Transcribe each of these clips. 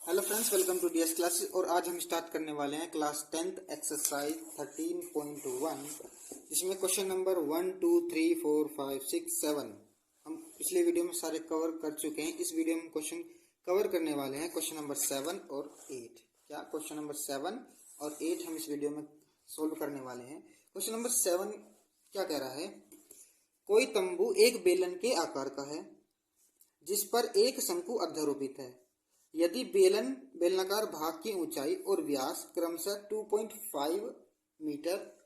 Hello friends, welcome to DS classes. और आज हम स्टार्ट करने वाले हैं क्लास 10th एक्सरसाइज 13.1, जिसमें क्वेश्चन नंबर 1 2 3 4 5 6 7 हम पिछले वीडियो में सारे कवर कर चुके हैं। इस वीडियो में क्वेश्चन कवर करने वाले हैं क्वेश्चन नंबर 7 और 8। क्या क्वेश्चन नंबर 7 और 8 हम इस वीडियो में सोल्व करने वाले हैं। क्वेश्चन नंबर 7 क्या कह रहा है? कोई तंबू एक बेलन के आकार का है जिस पर एक शंकु अध्यारोपित है। यदि बेलनाकार भाग की ऊंचाई और व्यास क्रमशः 2.5 मीटर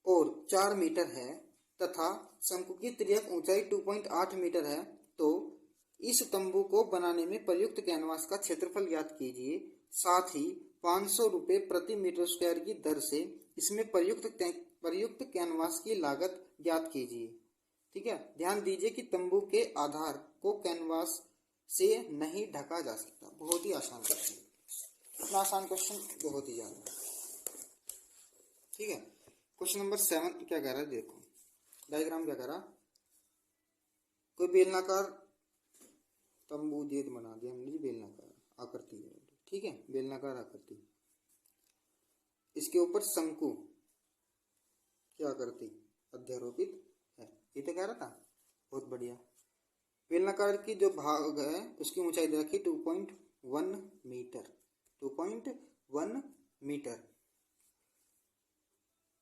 और 4 मीटर है तथा शंकु की तिर्यक ऊंचाई 2.8 मीटर है, तो इस तंबू को बनाने में प्रयुक्त कैनवास का क्षेत्रफल ज्ञात कीजिए। साथ ही 500 रुपये प्रति मीटर स्क्वायर की दर से इसमें प्रयुक्त कैनवास की लागत ज्ञात कीजिए। ठीक है, ध्यान दीजिए कि तंबू के आधार को कैनवास से नहीं ढका जा सकता। बहुत ही आसान क्वेश्चन, इतना आसान क्वेश्चन बहुत ही ज्यादा। ठीक है, क्वेश्चन नंबर 7 क्या कह रहा है? देखो डायग्राम क्या कह रहा। कोई बेलनाकार तंबू जेद बना दिया हमने, बेलनाकार आकृति है। ठीक है, बेलनाकार आकृति, इसके ऊपर शंकु की आकृति अध्यारोपित है। ये तो कह रहा था। बहुत बढ़िया। बेलनाकार की जो भाग है उसकी ऊंचाई दे रखी 2.1 मीटर। 2.1 मीटर।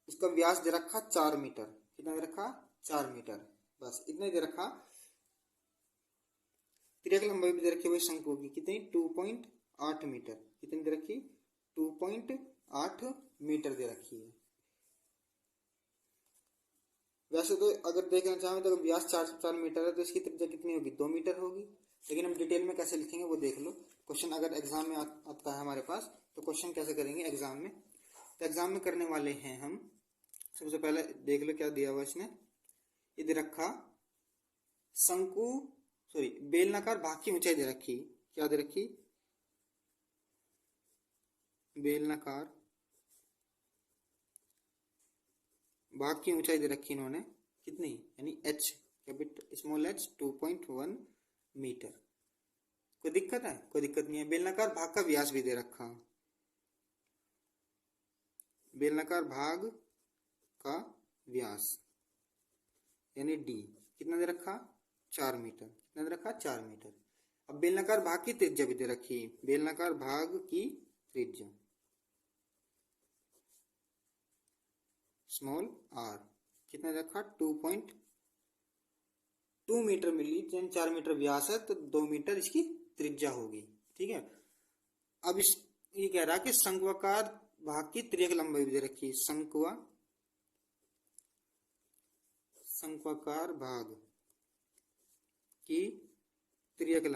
इसका व्यास दे रखा 4 मीटर। कितना दे रखा? 4 मीटर। बस इतने दे रखा। तिर्यक लंबाई भी दे रखी हुई शंकु की कितनी? 2.8 मीटर। कितनी दे रखी? 2.8 मीटर दे रखी है। वैसे तो अगर देखना चाहें तो व्यास 4 मीटर है तो इसकी त्रिज्या कितनी होगी? 2 मीटर होगी। लेकिन हम डिटेल में कैसे लिखेंगे वो देख लो। क्वेश्चन अगर एग्जाम में आता है हमारे पास तो क्वेश्चन कैसे करेंगे एग्जाम में। तो एग्जाम में करने वाले हैं हम, सबसे पहले देख लो क्या दिया हुआ इसने। ये दे रखा बेलनाकार भाग की ऊंचाई दे रखी। क्या दे रखी? बेलनाकार भाग की ऊंचाई दे रखी इन्होंने कितनी, यानी h capital small h 2.1 metre. कोई दिक्कत है? कोई दिक्कत नहीं है। बेलनाकार भाग का व्यास भी दे रखा। बेलनाकार भाग का व्यास यानी d कितना दे रखा? 4 मीटर। कितना दे रखा? 4 मीटर। अब बेलनाकार भाग की त्रिज्या भी दे रखी। बेलनाकार भाग की त्रिज्या स्मॉल r कितना रखा? 2.2 मीटर मिली। 4 मीटर व्यास है तो 2 मीटर इसकी त्रिज्या होगी। ठीक है। अब इस ये कह रहा है कि शंक्वाकार भाग की तिर्यक लंबाई भी दे रखी। शंक्वाकार भाग की तिर्यक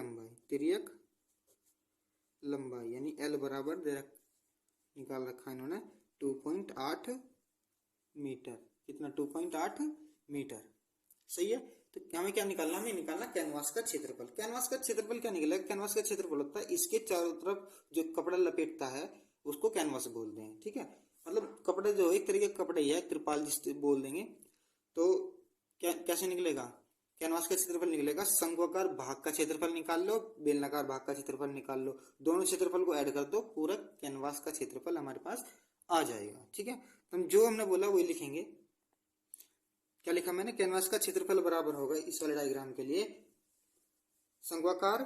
लंबाई यानी L बराबर निकाल रखा इन्होंने 2.8 मीटर। कितना? 2.8 मीटर। सही है। तो हमें क्या निकालना? हमें निकालना कैनवास का क्षेत्रफल। कैनवास का क्षेत्रफल क्या निकलेगा? कैनवास का क्षेत्रफल होता है इसके चारों तरफ जो कपड़ा लपेटता है उसको कैनवास बोलते हैं। ठीक है, मतलब कपड़े जो एक तरीके का कपड़े ही है, त्रिपाल जिससे बोल देंगे। तो कैसे निकलेगा? कैनवास का क्षेत्रफल निकलेगा। शंक्वाकार भाग का क्षेत्रफल निकाल लो, बेलनाकार भाग का क्षेत्रफल निकाल लो, दोनों क्षेत्रफल को ऐड कर दो, पूरा कैनवास का क्षेत्रफल हमारे पास आ जाएगा। ठीक है, तो जो हमने बोला वही लिखेंगे। क्या लिखा मैंने? कैनवास का क्षेत्रफल बराबर होगा इस वाले डायग्राम के लिए शंक्वाकार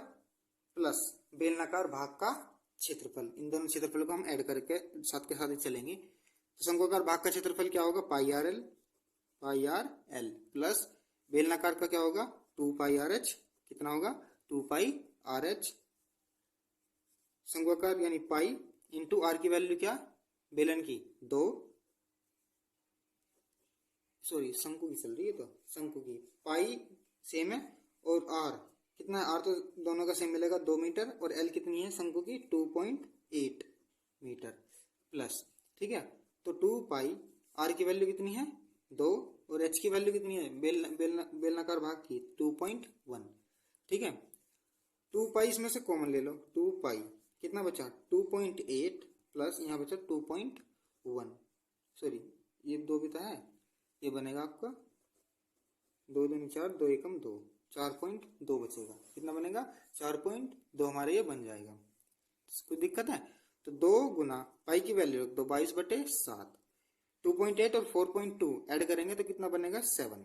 प्लस बेलनाकार भाग का क्षेत्रफल। इन दोनों क्षेत्रफल को हम ऐड करके साथ के साथ ही चलेंगे। तो शंक्वाकार भाग का क्षेत्रफल क्या होगा? पाई आर एल प्लस बेलनाकार का क्या होगा? 2 पाई आर एच। कितना होगा? 2 पाई आर एच। शंक्वाकार यानी पाई इंटू आर की वैल्यू क्या? बेलन की 2, शंकु की चल रही है तो शंकु की पाई सेम है। और आर कितना है? आर तो दोनों का सेम मिलेगा 2 मीटर। और एल कितनी है शंकु की? 2.8 मीटर प्लस। ठीक है, तो 2 पाई आर की वैल्यू कितनी है? 2 और एच की वैल्यू कितनी है बेलनाकार भाग की? 2.1। ठीक है, 2 पाई इसमें से कॉमन ले लो। 2 पाई कितना बचा? 2.8 प्लस यहाँ बचा 2.1। ये 2 भी तो है, ये बनेगा आपका 2 दूनी 4, 2 एकम 2, 4.2 बचेगा। कितना बनेगा? 4.2 हमारे ये बन जाएगा। कोई दिक्कत है? तो 2 गुना पाई की वैल्यू रख दो 22/7। 2.8 और 4.2 ऐड करेंगे तो कितना बनेगा 7।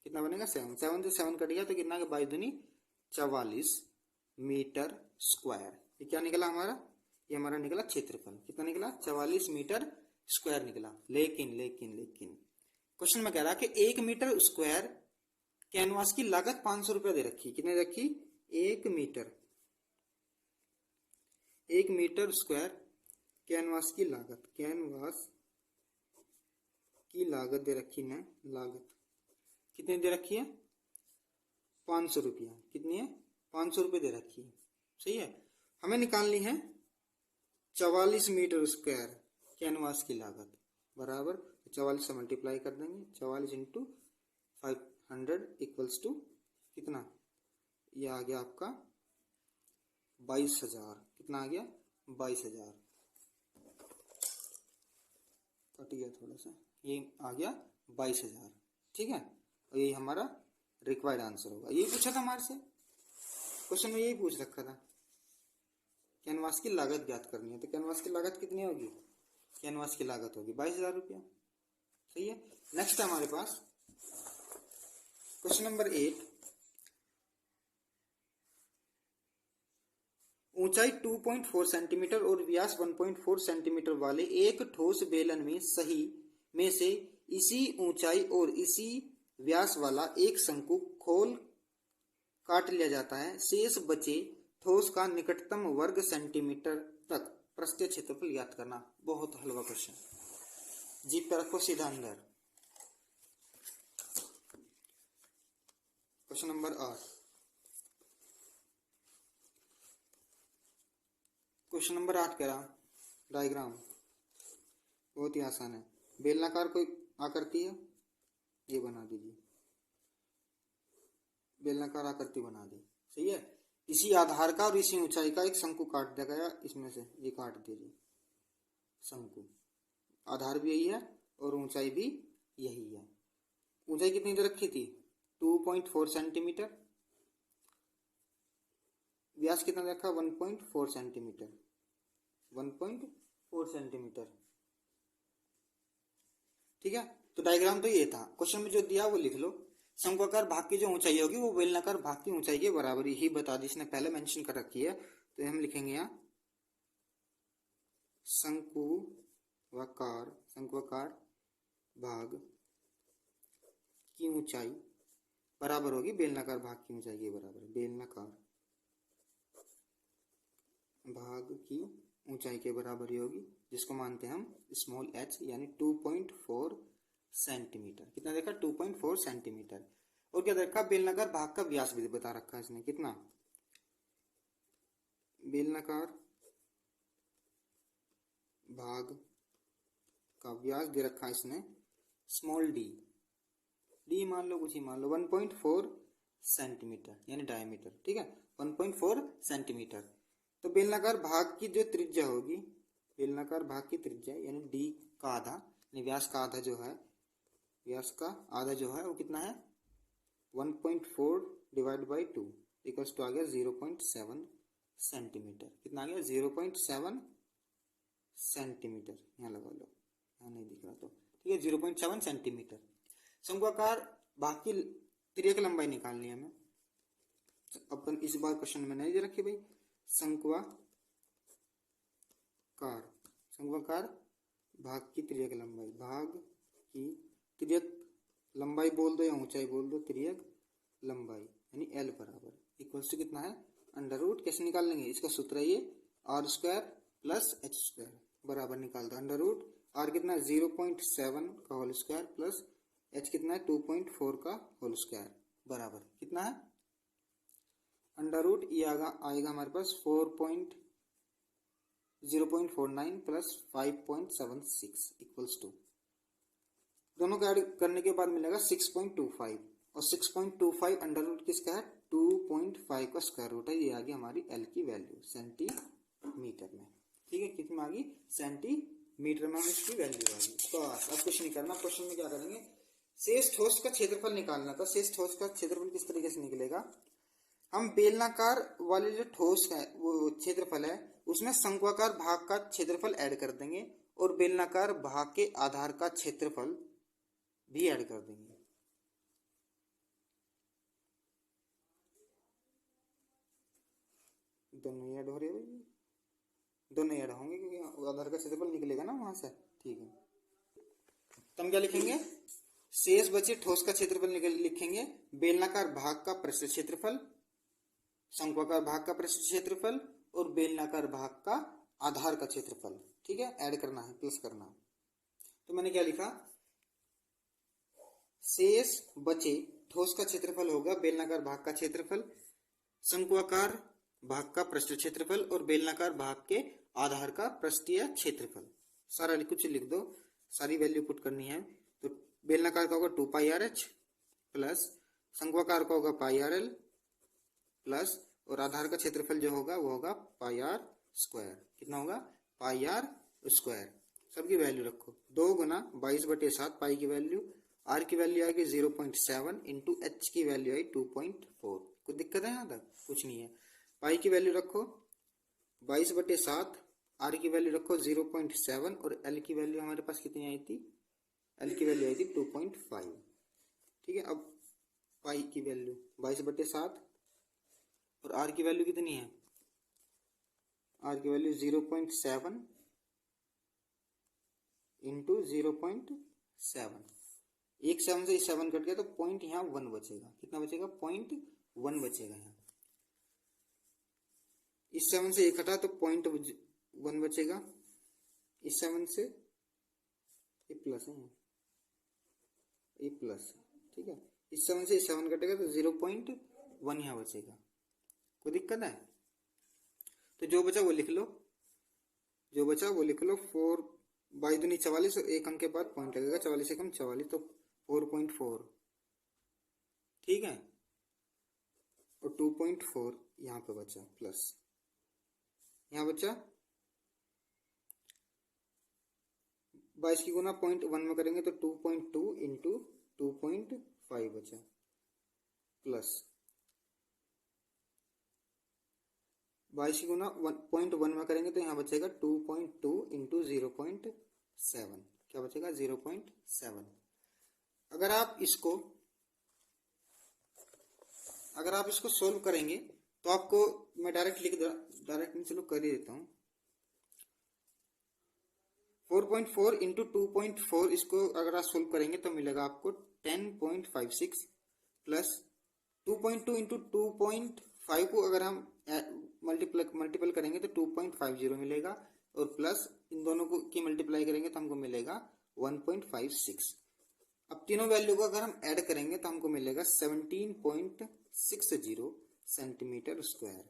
कितना बनेगा 7। 7 से 7 कट गया तो कितना 22 दूनी 44 मीटर स्क्वायर। ये क्या निकला हमारा? ये हमारा निकला क्षेत्रफल। कितना निकला? 44 मीटर स्क्वायर निकला। लेकिन लेकिन लेकिन क्वेश्चन में कह रहा कि 1 मीटर स्क्वायर कैनवास की लागत 500 रुपया दे रखी। कितने रखी? 1 मीटर स्क्वायर कैनवास की लागत, कैनवास की लागत दे रखी है। लागत कितनी दे रखी है? 500 रुपया। कितनी है? 500 रुपये दे रखी है। सही है। हमें निकालनी है 44 मीटर स्क्वायर कैनवास की लागत बराबर 44 से मल्टीप्लाई कर देंगे। 44 इंटू 500 इक्वल्स टू कितना? ये आ गया आपका 22,000। कितना आ गया? 22,000। कट गया थोड़ा सा, ये आ गया 22,000। ठीक है। और यही हमारा रिक्वायर्ड आंसर होगा। यही पूछा था हमारे से क्वेश्चन में, यही पूछ रखा था। कैनवास की लागत ज्ञात करनी है तो कैनवास की लागत कितनी होगी? कैनवास की लागत होगी 22,000 रुपया। सही है। नेक्स्ट है हमारे पास क्वेश्चन नंबर 8। ऊंचाई 2.4 सेंटीमीटर और व्यास 1.4 सेंटीमीटर वाले एक ठोस बेलन में सही में से इसी ऊंचाई और इसी व्यास वाला एक शंकु खोल काट लिया जाता है। शेष बचे ठोस का निकटतम वर्ग सेंटीमीटर तक पृष्ठीय क्षेत्रफल ज्ञात करना। बहुत हलवा क्वेश्चन। जीप पे रखो सीधा अंदर। Question number 8। क्वेश्चन नंबर 8 कह रहा डायग्राम बहुत ही आसान है। बेलनाकार कोई आकृति है, ये बना दीजिए। बेलनाकार आकृति बना दी। सही है। इसी आधार का और इसी ऊंचाई का एक शंकु काट दिया गया। इसमें से ये काट दीजिए शंकु। आधार भी यही है और ऊंचाई भी यही है। ऊंचाई कितनी दे रखी थी? 2.4 सेंटीमीटर। व्यास कितना रखा? 1.4 सेंटीमीटर। 1.4 सेंटीमीटर। ठीक है। तो डायग्राम तो ये था। क्वेश्चन में जो दिया वो लिख लो। शंक्वाकार भाग की जो ऊंचाई होगी वो बेलनाकार भाग की ऊंचाई के बराबर ही बता दी। इसने पहले मेंशन कर रखी है तो हम लिखेंगे यहाँ शंक्वाकार भाग की ऊंचाई बराबर होगी बेलनाकार भाग की ऊंचाई के बराबर। बेलनाकार भाग की ऊंचाई के बराबर ही होगी, जिसको मानते हैं हम स्मॉल h, यानी 2.4 सेंटीमीटर। कितना देखा? 2.4 सेंटीमीटर। और क्या देखा? बेलनाकार भाग का व्यास भी बता रखा है इसने। कितना? बेलनाकार भाग का व्यास दे रखा है इसने स्मॉल डी मान लो, कुछ ही मान लो, 1.4 सेंटीमीटर यानी डायमीटर। ठीक है, 1.4 सेंटीमीटर। तो बेलनाकार भाग की जो त्रिज्या होगी, बेलनाकार भाग की त्रिज्या यानी डी का आधा, यानी व्यास का आधा जो है, व्यास का आधा जो है वो कितना है? 1.4 डिवाइड बाई 2 इक्वल्स टू आ गया 0.7 सेंटीमीटर। कितना आ गया? 0.7 सेंटीमीटर। यहाँ लगा लो, यहाँ नहीं दिख रहा तो ठीक है, 0.7 सेंटीमीटर। शंक्वाकार भाग की तिर्यक लंबाई निकालनी है हमें। अपन इस बार क्वेश्चन में नहीं दे रखी भाई। शंक्वाकार भाग की तिर्यक लंबाई, भाग की तिर्यक लंबाई बोल दो या ऊंचाई बोल दो, तिर्यक लंबाई यानी L बराबर इक्वल्स टू कितना है? Under root. कैसे निकाल लेंगे? इसका सूत्र है ये r² प्लस h² बराबर निकाल दो अंडर रूट। r कितना है? 0.7 का होल स्क्वायर प्लस h कितना है? 2.4 का होल स्क्वायर बराबर कितना है? अंडर रूट ये आएगा हमारे पास 0.49 प्लस 5.76 इक्वल्स टू, दोनों का ऐड करने के बाद मिलेगा 6.25, और 6.25 अंडर रूट किसका है? 2.5 का स्क्वायर रूट है। ये आ गई हमारी L की वैल्यू सेंटीमीटर में। ठीक है, कितनी आ गई? सेंटीमीटर में इसकी वैल्यू आ गई। बस अब कुछ नहीं करना। क्वेश्चन में क्या करेंगे? शेष ठोस का क्षेत्रफल निकालना था। शेष ठोस का क्षेत्रफल किस तरीके से निकलेगा? हम बेलनाकार वाले जो ठोस है वो क्षेत्रफल है उसमें शंक्वाकार भाग का क्षेत्रफल ऐड कर देंगे और बेलनाकार भाग के आधार का क्षेत्रफल भी ऐड कर देंगे। दोनों ऐड हो रहे हैं, दोनों ऐड होंगे क्योंकि आधार का क्षेत्रफल निकलेगा ना वहां से। ठीक है, तो हम क्या लिखेंगे, शेष बचे ठोस का क्षेत्रफल लिखेंगे, बेलनाकार भाग का पृष्ठ क्षेत्रफल, शंक्वाकार भाग का पृष्ठ क्षेत्रफल और बेलनाकार भाग का आधार का क्षेत्रफल। ठीक है, ऐड करना है, प्लस करना है। तो मैंने क्या लिखा, शेष बचे ठोस का क्षेत्रफल होगा बेलनाकार भाग का क्षेत्रफल, शंक्वाकार भाग का पृष्ठ क्षेत्रफल और बेलनाकार भाग के आधार का पृष्ठीय क्षेत्रफल। सारा कुछ लिख दो, सारी वैल्यू पुट करनी है। तो बेलनाकार का होगा 2πrh प्लस शंक्वाकार का होगा πrl प्लस और आधार का क्षेत्रफल जो होगा वो होगा πr²। कितना होगा, πr²। सबकी वैल्यू रखो, 2 गुना 22/7 पाई की वैल्यू, r की वैल्यू आएगी 0.7 इंटू h की वैल्यू आई 2.4। कोई दिक्कत है यहाँ तक? कुछ नहीं है। पाई की वैल्यू रखो 22/7, r की वैल्यू रखो 0.7 और l की वैल्यू हमारे पास कितनी आई थी, l की वैल्यू आई थी 2.5। ठीक है, अब पाई की वैल्यू 22/7 और r की वैल्यू कितनी है, r की वैल्यू 0.7 इंटू 0.7। एक 7 से 7 कट गया तो पॉइंट यहाँ 1 बचेगा। कितना बचेगा, 0.1 बचेगा यहाँ। इस 7 से 1 हटा तो 0.1 बचेगा। इस 7 से ये प्लस है, ये प्लस। ठीक है, इस 7 से 7 कटेगा तो 0.1 यहाँ बचेगा। कोई दिक्कत है? तो जो बचा वो लिख लो, जो बचा वो लिख लो। 4 22 दूनी 44 और 1 अंक के बाद पॉइंट लगेगा, 44 से कम 44 तो 4.4। ठीक है, और 2.4 यहाँ पे बचा प्लस, यहाँ बचा 22 की गुना 0.1 में करेंगे तो 2.2 इंटू 2.5 बचा प्लस 22 की गुना 0.1 में करेंगे तो यहाँ बचेगा 2.2 इंटू 0.7। क्या बचेगा, 0.7। अगर आप इसको सोल्व करेंगे तो आपको मैं डायरेक्ट चलो कर ही देता हूँ। 4.4 इंटू 2.4 इसको अगर आप सोल्व करेंगे तो मिलेगा आपको 10.56 प्लस 2.2 इंटू 2.5 को अगर हम मल्टीपल करेंगे तो 2.50 मिलेगा और प्लस इन दोनों को की मल्टीप्लाई करेंगे तो हमको मिलेगा 1.56। अब तीनों वैल्यू को अगर हम ऐड करेंगे तो हमको मिलेगा 17.60 सेंटीमीटर स्क्वायर।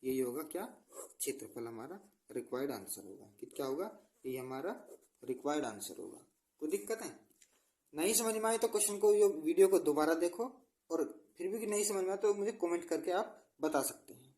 यही होगा क्या, क्षेत्रफल हमारा रिक्वायर्ड आंसर होगा। क्या होगा, ये हमारा रिक्वायर्ड आंसर होगा। कोई दिक्कत है? नहीं समझ में आए तो क्वेश्चन को, वीडियो को दोबारा देखो और फिर भी नहीं समझ में आए तो मुझे कमेंट करके आप बता सकते हैं।